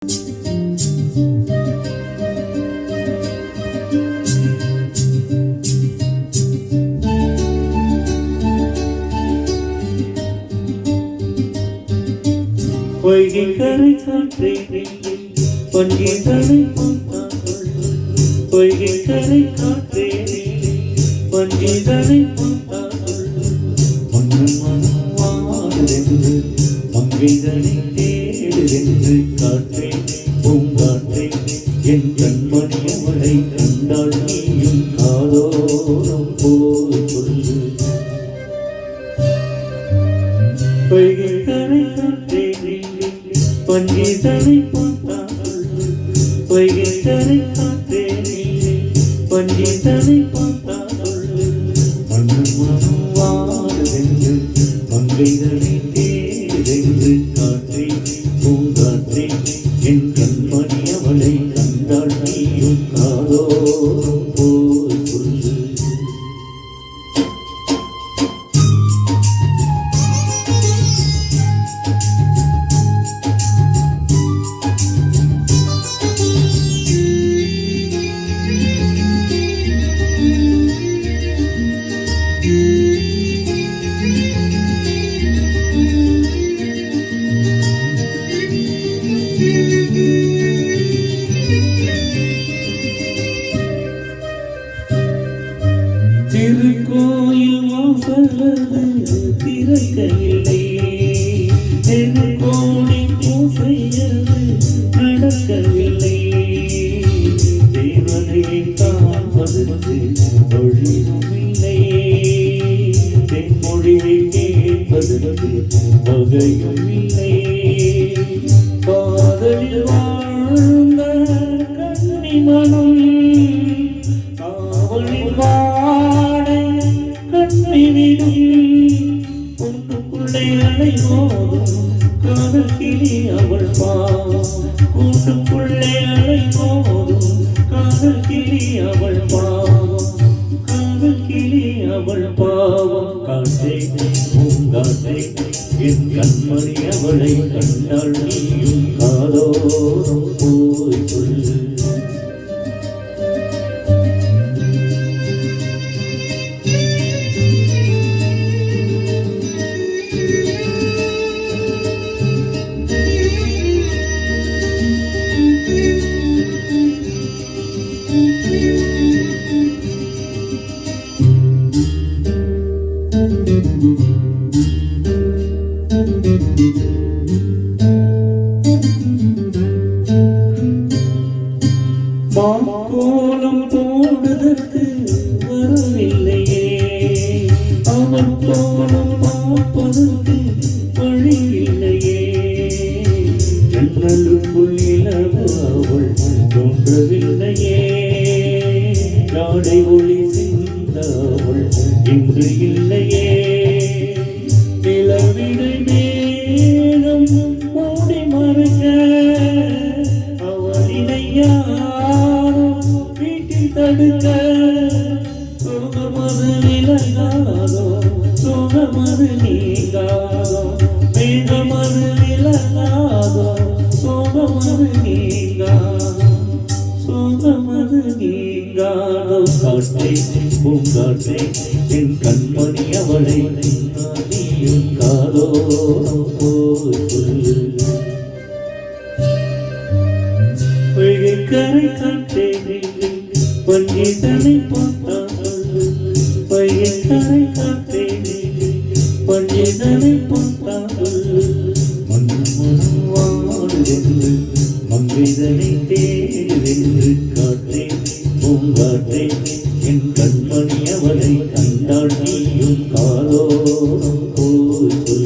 வைகை கரை காற்றே பங்கி தலை வைகை கரை காற்றே பங்கி தலை மண்ணும் மனம் வாடுதென்று மங்கைதனை தேடுதென்று காற்றே பூங்காற்றே என் கண்மணி அவளை கண்டால் நீயும் காதோரம் போய் சொல்லு. வைகை கரை காற்றே பங்கி தலை வைகை கரை காற்றே பங்கி தலை மண்ணும் மனம் வாடுதென்று மங்கைதனை தேடுதென்று காற்றே பூங்காற்றே என் கண்மணி அவளை கண்டால் நீயும் காதோரம் போய் சொல்லு. திருக்கோயில் வாசலது திறக்கவில்லை, தெருக்கோடி பூசையது நடக்கவில்லை. தேவனையை காண்பதற்கு வழியுமில்லை, தென்மொழியை கேட்பதற்கு வகையும் இல்லை. காதலில் வாழ்ந்த கன்னிமணம் காவலில் கூட்டுக்குள்ளே அலைமோதும் காதல் கிளி அவள் பாவம், கூட்டுக்குள்ளே அலைமோதும் காதல் கிளி அவள் பாவம், காதல் கிளி அவள் பாவம். காற்றே பூங்காற்றே என் கண்மணி அவளை கண்டால் நீயும் காதோரம் போய் சொல்லு. கோலம் போடுதற்கு வரவில்லையே, அவன் கோலம் பார்ப்பதற்கு வழி இல்லையே. ஜன்னலுக்குள் நிலவு அவள் தோன்றவில்லையே, நாடை ஒளி சிந்த அவள் இன்று இல்லையே. நிலவிடை மேகம் மூடி மறைக்க அவளினையா தடுக்க சோகமது நிலகாதோ, சோகமது நீங்காதோ, மேகமது நிலகாதோ, சோகமது நீங்காதோ, சோகமது நீங்காதோ. காற்றே பூங்காற்றே என் கண்மணி அவளை நீயும் காதோரம் போய் சொல்லு. வைகை கரை காற்றே பங்கி தலை வைகை கரை காற்றே பங்கி தலை மண்ணும் மனம் வாடுதென்று மங்கைதனை தேடுதென்று காற்றே பூங்காற்றே என் கண்மணி அவளை கண்டால் நீயும் காதோரம் போய்